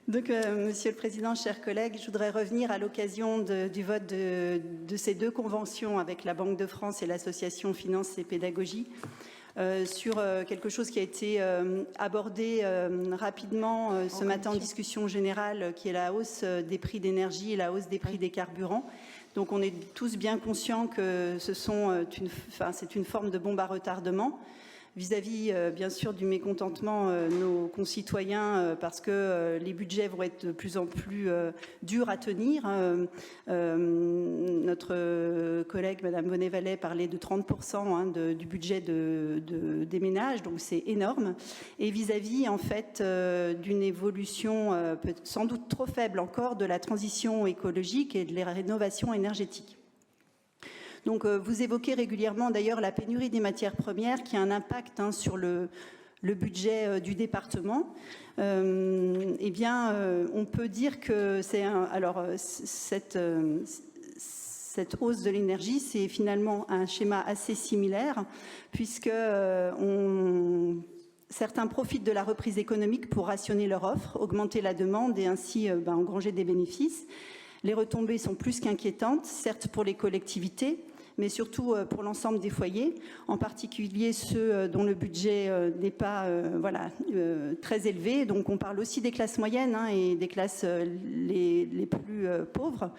Donc, Monsieur le Président, chers collègues, je voudrais revenir à l'occasion du vote de ces deux conventions avec la Banque de France et l'Association Finance et Pédagogie sur quelque chose qui a été abordé rapidement ce matin en discussion générale, qui est la hausse des prix d'énergie et la hausse des prix des carburants. Donc, on est tous bien conscients que c'est une forme de bombe à retardement vis-à-vis, bien sûr, du mécontentement nos concitoyens parce que les budgets vont être de plus en plus durs à tenir. Notre collègue, Madame Bonnet-Vallet, parlait de 30% du budget des ménages, donc c'est énorme. Et vis-à-vis, en fait, d'une évolution sans doute trop faible encore de la transition écologique et de la rénovation énergétique. Donc, vous évoquez régulièrement d'ailleurs la pénurie des matières premières qui a un impact sur le budget du département. Eh bien, on peut dire que cette hausse de l'énergie, c'est finalement un schéma assez similaire puisque certains profitent de la reprise économique pour rationner leur offre, augmenter la demande et ainsi engranger des bénéfices. Les retombées sont plus qu'inquiétantes, certes pour les collectivités, mais surtout pour l'ensemble des foyers, en particulier ceux dont le budget n'est pas très élevé. Donc on parle aussi des classes moyennes et des classes les plus pauvres,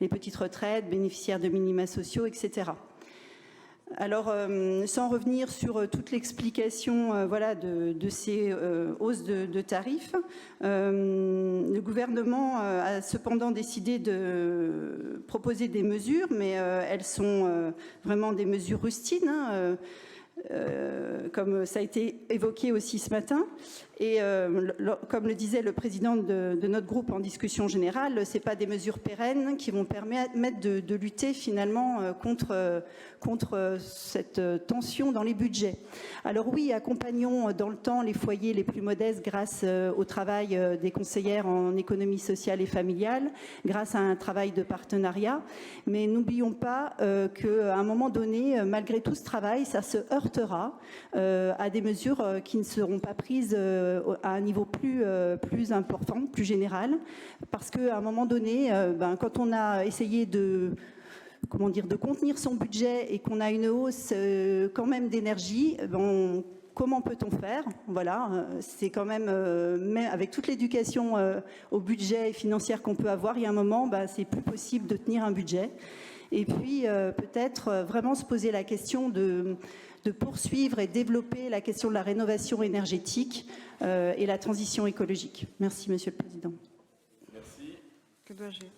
les petites retraites, bénéficiaires de minima sociaux, etc. Alors, sans revenir sur toute l'explication de ces hausses de tarifs, le gouvernement a cependant décidé de proposer des mesures, mais elles sont vraiment des mesures rustines, comme ça a été évoqué aussi ce matin. Et comme le disait le président de notre groupe en discussion générale, ce n'est pas des mesures pérennes qui vont permettre de lutter finalement contre cette tension dans les budgets. Alors oui, accompagnons dans le temps les foyers les plus modestes grâce au travail des conseillères en économie sociale et familiale, grâce à un travail de partenariat, mais n'oublions pas qu'à un moment donné, malgré tout ce travail, ça se heurtera à des mesures qui ne seront pas prises à un niveau plus important, plus général, parce qu'à un moment donné, quand on a essayé de contenir son budget et qu'on a une hausse quand même d'énergie, comment peut-on faire? Voilà, c'est quand même, avec toute l'éducation au budget financière qu'on peut avoir, il y a un moment, c'est plus possible de tenir un budget. Et puis, peut-être vraiment se poser la question de poursuivre et développer la question de la rénovation énergétique et la transition écologique. Merci, Monsieur le Président. Merci. Que dois-je dire ?